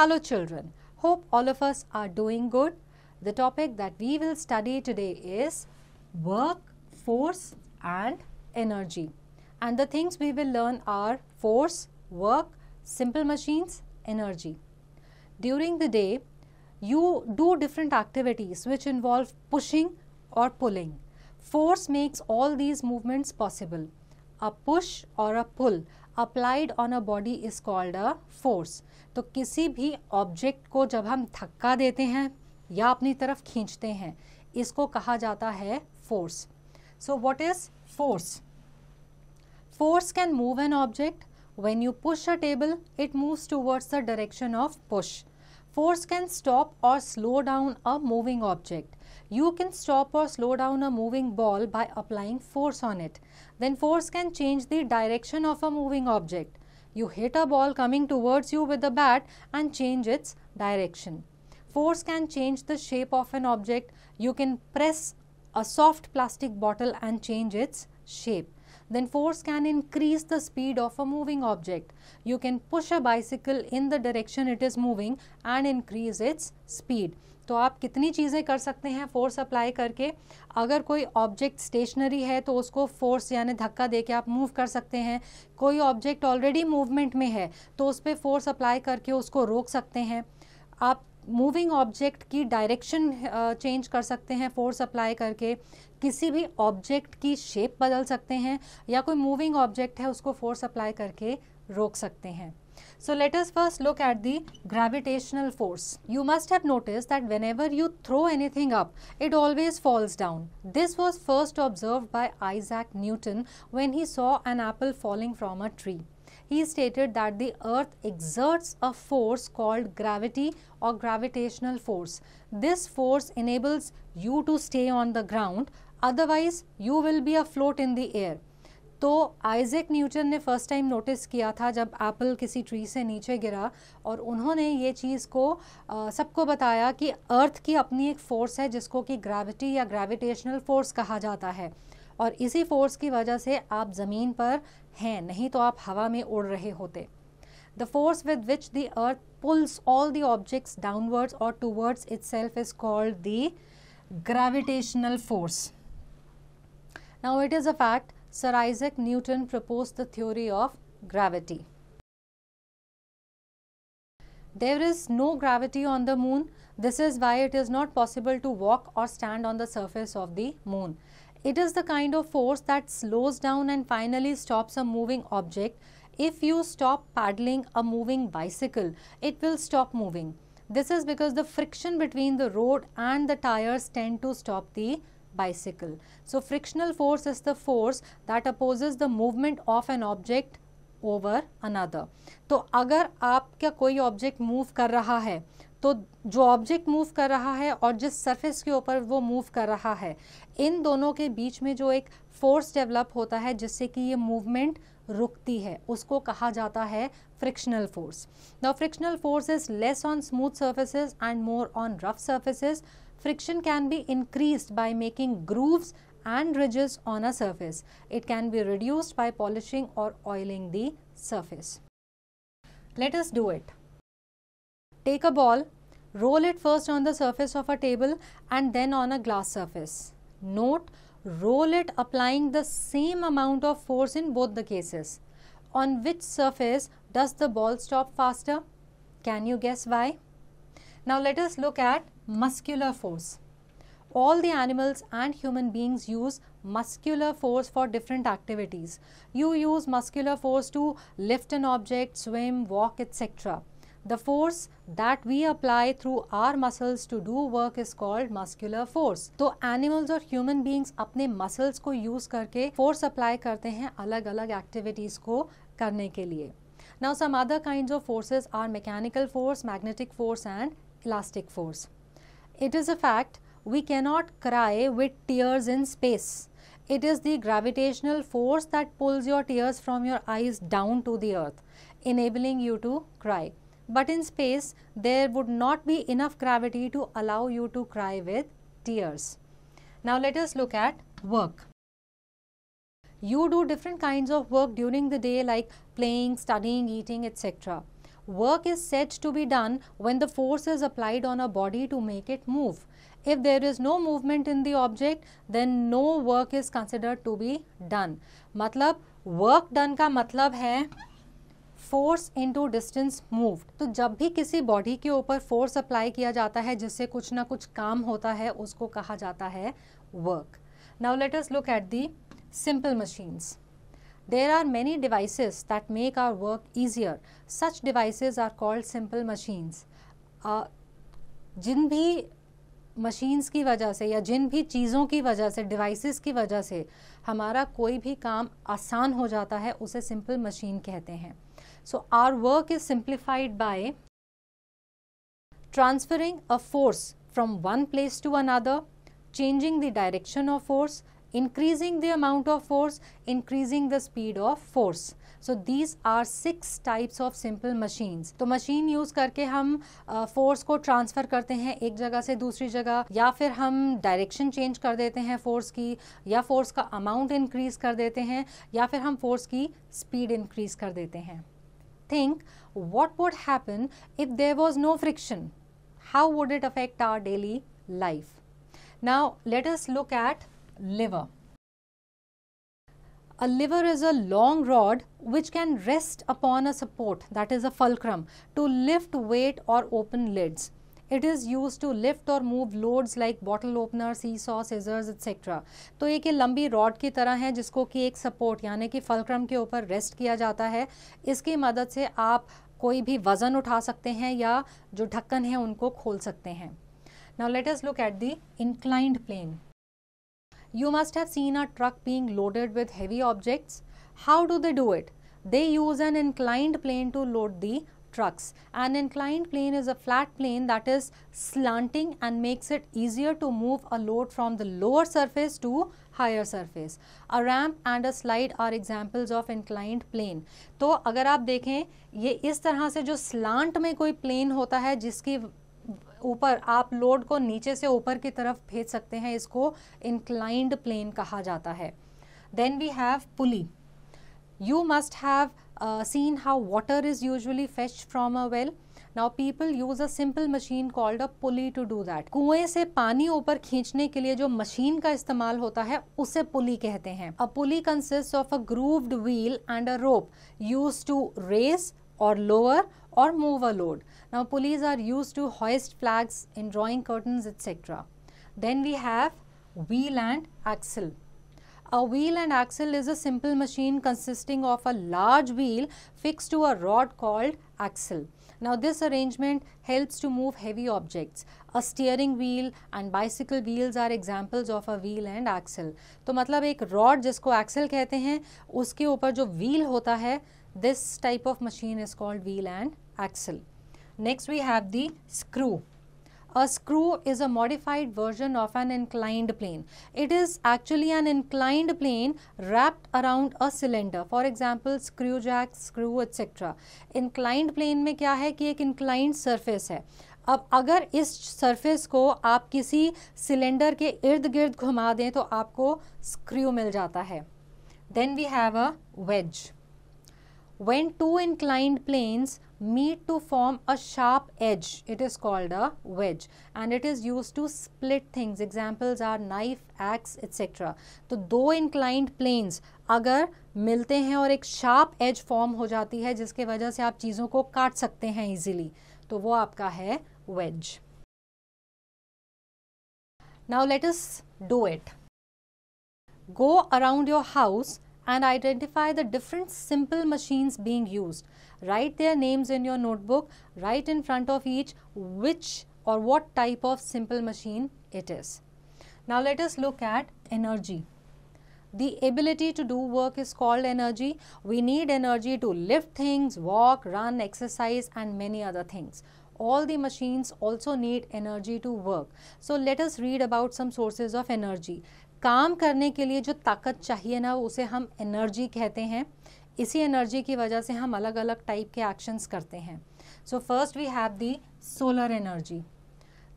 Hello children, hope all of us are doing good. The topic that we will study today is work, force and energy. And the things we will learn are force, work, simple machines, energy. During the day, you do different activities which involve pushing or pulling. Force makes all these movements possible. A push or a pull applied on a body is called a force. तो किसी भी object को जब हम धक्का देते हैं या अपनी तरफ खींचते हैं, इसको कहा जाता है force. So what is force? Force can move an object. When you push a table, it moves towards the direction of push. Force can stop or slow down a moving object. You can stop or slow down a moving ball by applying force on it. Then force can change the direction of a moving object. You hit a ball coming towards you with a bat and change its direction. Force can change the shape of an object. You can press a soft plastic bottle and change its shape. Then force can increase the speed of a moving object. You can push a bicycle in the direction it is moving and increase its speed. तो आप कितनी चीज़ें कर सकते हैं force apply करके. अगर कोई ऑब्जेक्ट स्टेशनरी है तो उसको फोर्स यानी धक्का देके आप मूव कर सकते हैं. कोई ऑब्जेक्ट ऑलरेडी मूवमेंट में है तो उस पर फोर्स अप्लाई करके उसको रोक सकते हैं. आप मूविंग ऑब्जेक्ट की डायरेक्शन चेंज कर सकते हैं फोर्स अप्लाई करके. किसी भी ऑब्जेक्ट की शेप बदल सकते हैं या कोई मूविंग ऑब्जेक्ट है उसको फोर्स अप्लाई करके रोक सकते हैं. So let us first look at the gravitational force. You must have noticed that whenever you throw anything up, it always falls down. This was first observed by Isaac Newton when he saw an apple falling from a tree. He stated that the earth exerts a force called gravity or gravitational force. This force enables you to stay on the ground, otherwise you will be afloat in the air. तो Isaac Newton ने first time notice किया था जब Apple किसी tree से नीचे गिरा और उन्होंने ये चीज़ को सबको बताया कि अर्थ की अपनी एक फ़ोर्स है जिसको कि ग्रेविटी या ग्रेविटेशनल फोर्स कहा जाता है और इसी फोर्स की वजह से आप ज़मीन पर हैं, नहीं तो आप हवा में उड़ रहे होते. The force with which the earth pulls all the objects downwards और towards itself is called the gravitational force. Now it is a fact Sir Isaac Newton proposed the theory of gravity. There is no gravity on the moon. This is why it is not possible to walk or stand on the surface of the moon. It is the kind of force that slows down and finally stops a moving object. If you stop paddling a moving bicycle, it will stop moving. This is because the friction between the road and the tires tend to stop the bicycle. So frictional force is the force that opposes the movement of an object over another. तो अगर आपका कोई object move कर रहा है तो जो object move कर रहा है और जिस सरफेस के ऊपर वो मूव कर रहा है, इन दोनों के बीच में जो एक फोर्स डेवलप होता है जिससे कि ये मूवमेंट रुकती है, उसको कहा जाता है frictional force. Now frictional force is less on smooth surfaces and more on rough surfaces. Friction can be increased by making grooves and ridges on a surface. It can be reduced by polishing or oiling the surface. Let us do it. Take a ball, roll it first on the surface of a table and then on a glass surface. Note, roll it applying the same amount of force in both the cases. On which surface does the ball stop faster? Can you guess why? Now let us look at muscular force. All the animals and human beings use muscular force for different activities. You use muscular force to lift an object, swim, walk, etc. The force that we apply through our muscles to do work is called muscular force. तो animals और human beings अपने muscles को use करके force apply करते हैं अलग अलग activities को करने के लिए. Now some other kinds of forces are mechanical force, magnetic force and elastic force. It is a fact we cannot cry with tears in space. It is the gravitational force that pulls your tears from your eyes down to the earth, enabling you to cry. But in space, there would not be enough gravity to allow you to cry with tears. Now let us look at work. You do different kinds of work during the day like playing, studying, eating, etc. Work is said to be done when the force is applied on a body to make it move. If there is no movement in the object, then no work is considered to be done. मतलब work done का मतलब है force into distance moved. तो जब भी किसी body के ऊपर फोर्स अप्लाई किया जाता है जिससे कुछ ना कुछ काम होता है, उसको कहा जाता है work. Now let us look at the simple machines. There are many devices that make our work easier. Such devices are called simple machines. जिन भी मशीन्स की वजह से या जिन भी चीज़ों की वजह से, डिवाइसेस की वजह से हमारा कोई भी काम आसान हो जाता है, उसे सिंपल मशीन कहते हैं. So our work is simplified by transferring a force from one place to another, changing the direction of force, increasing the amount of force, increasing the speed of force. So these are 6 types of simple machines. तो machine use करके हम force को transfer करते हैं एक जगह से दूसरी जगह, या फिर हम डायरेक्शन चेंज कर देते हैं फोर्स की, या फोर्स का अमाउंट इंक्रीज़ कर देते हैं, या फिर हम फोर्स की स्पीड इंक्रीज़ कर देते हैं. Think what would happen if there was no friction? How would it affect our daily life? Now let us look at lever. A lever is a long rod which can rest upon a support, that is a fulcrum, to lift weight or open lids. It is used to lift or move loads like bottle opener, seesaw, scissors, etc. तो एक ये लंबी rod की तरह है जिसको कि एक सपोर्ट यानी कि फलक्रम के ऊपर रेस्ट किया जाता है. इसकी मदद से आप कोई भी वज़न उठा सकते हैं या जो ढक्कन है उनको खोल सकते हैं. Now let us look at the inclined plane. You must have seen a truck being loaded with heavy objects. How do they do it? They use an inclined plane to load the trucks. An inclined plane is a flat plane that is slanting and makes it easier to move a load from the lower surface to higher surface. A ramp and a slide are examples of inclined plane. तो अगर आप देखें ये इस तरह से जो slant में कोई plane होता है जिसकी ऊपर आप लोड को नीचे से ऊपर की तरफ भेज सकते हैं, इसको inclined plane कहा जाता है. Then we have pulley. You must have seen how water is usually fetched from a well. Now people use a simple machine called a pulley to do that. कुएं से पानी ऊपर खींचने के लिए जो मशीन का इस्तेमाल होता है उसे पुली कहते हैं. A pulley consists of a grooved wheel and a rope used to raise or lower or move a load. Now pulleys are used to hoist flags in drawing curtains, etc. Then we have wheel and axle. A wheel and axle is a simple machine consisting of a large wheel fixed to a rod called axle. Now this arrangement helps to move heavy objects. A steering wheel and bicycle wheels are examples of a wheel and axle. तो मतलब एक rod जिसको axle कहते हैं उसके ऊपर जो wheel होता है, this type of machine is called wheel and axle. Next we have the screw. A screw is a modified version of an inclined plane. It is actually an inclined plane wrapped around a cylinder. For example, screw jack, screw, etc. Inclined plane में क्या है कि एक inclined surface है. अब अगर इस surface को आप किसी सिलेंडर के इर्द गिर्द घुमा दें तो आपको screw मिल जाता है. Then we have a wedge. When two inclined planes meet to form a sharp edge, it is called a wedge and it is used to split things. Examples are knife, axe, etc. तो दो inclined planes अगर मिलते हैं और एक sharp edge form हो जाती है जिसके वजह से आप चीज़ों को काट सकते हैं easily, तो वो आपका है wedge. Now let us do it. Go around your house and identify the different simple machines being used. Write their names in your notebook. Write in front of each which or what type of simple machine it is. Now let us look at energy. The ability to do work is called energy. We need energy to lift things, walk, run, exercise and many other things. All the machines also need energy to work. So let us read about some sources of energy. काम करने के लिए जो ताकत चाहिए ना उसे हम एनर्जी कहते हैं. इसी एनर्जी की वजह से हम अलग अलग टाइप के एक्शंस करते हैं. So first we have the solar energy.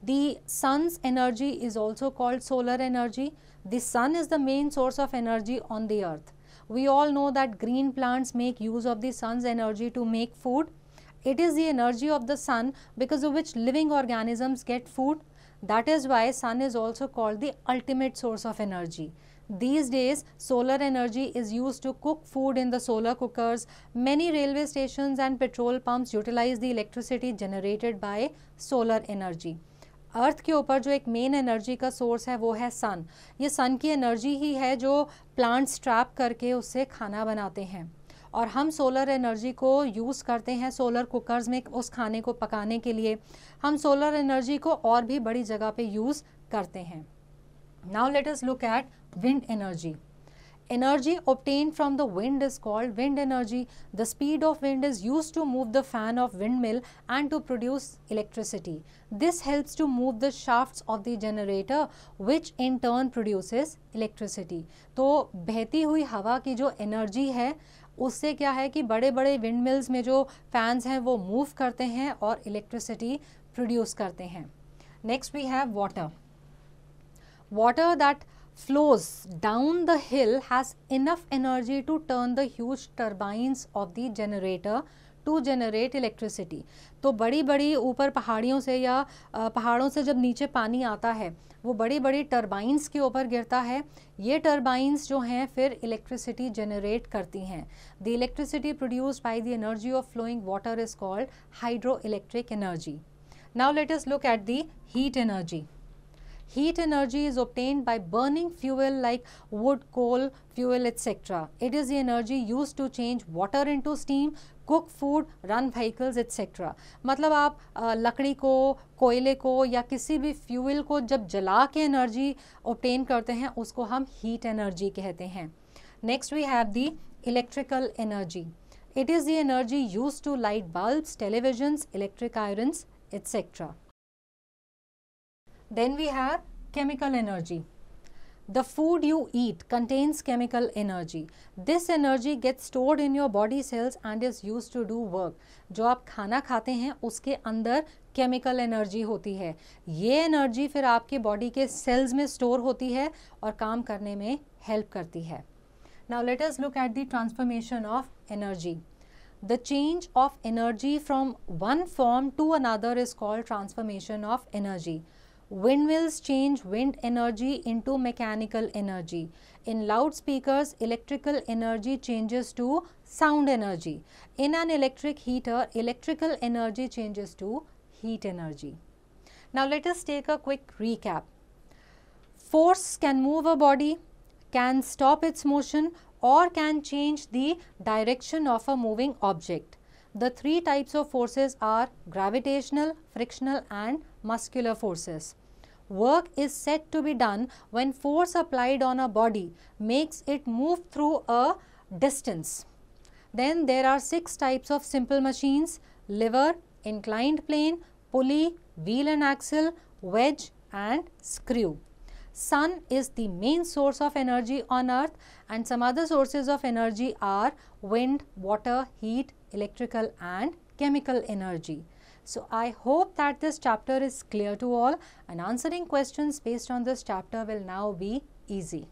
The sun's energy is also called solar energy. The sun is the main source of energy on the earth. We all know that green plants make use of the sun's energy to make food. It is the energy of the sun because of which living organisms get food. That is why sun is also called the ultimate source of energy. These days, solar energy is used to cook food in the solar cookers. Many railway stations and petrol pumps utilize the electricity generated by solar energy. अर्थ के ऊपर जो एक main energy का source है वो है सन. ये सन की एनर्जी ही है जो प्लांट्स ट्रैप करके उससे खाना बनाते हैं, और हम सोलर एनर्जी को यूज़ करते हैं सोलर कुकर्स में उस खाने को पकाने के लिए. हम सोलर एनर्जी को और भी बड़ी जगह पे यूज़ करते हैं. Now let us look eight wind energy. Energy obtained from the wind is called wind energy. The speed of wind is used to move the fan of windmill and to produce electricity. This helps to move the shafts of the generator, which in turn produces electricity. तो बहती हुई हवा की जो energy है उससे क्या है कि बड़े बड़े विंड मिल्स में जो फैंस हैं वो मूव करते हैं और इलेक्ट्रिसिटी प्रोड्यूस करते हैं. Next we have water. Water that flows down the hill has enough energy to turn the huge turbines of the generator to generate electricity. तो बड़ी बड़ी ऊपर पहाड़ियों से या पहाड़ों से जब नीचे पानी आता है वो बड़ी बड़ी टर्बाइंस के ऊपर गिरता है. ये टर्बाइंस जो हैं फिर इलेक्ट्रिसिटी जनरेट करती हैं. The electricity produced by the energy of flowing water is called hydro electric energy. Now let us look at the heat energy. Heat energy is obtained by burning fuel like wood, coal, fuel, etc. It is the energy used to change water into steam, cook food, run vehicles, etc. मतलब आप लकड़ी को, कोयले को या किसी भी fuel को जब जला के एनर्जी obtain करते हैं उसको हम heat energy कहते हैं. Next we have the electrical energy. It is the energy used to light bulbs, televisions, electric irons, etc. Then we have chemical energy. The food you eat contains chemical energy. This energy gets stored in your body cells and is used to do work. जो आप खाना खाते हैं उसके अंदर chemical energy होती है. ये एनर्जी फिर आपके बॉडी के सेल्स में स्टोर होती है और काम करने में हेल्प करती है. Now let us look at the transformation of energy. The change of energy from one form to another is called transformation of energy. Windmills change wind energy into mechanical energy. In loudspeakers, electrical energy changes to sound energy. In an electric heater, electrical energy changes to heat energy. Now let us take a quick recap. Force can move a body, can stop its motion, or can change the direction of a moving object. The three types of forces are gravitational, frictional, and muscular forces. Work is said to be done when force applied on a body makes it move through a distance. Then there are 6 types of simple machines: lever, inclined plane, pulley, wheel and axle, wedge, and screw. Sun is the main source of energy on earth, and some other sources of energy are wind, water, heat, electrical and chemical energy. So I hope that this chapter is clear to all, and answering questions based on this chapter will now be easy.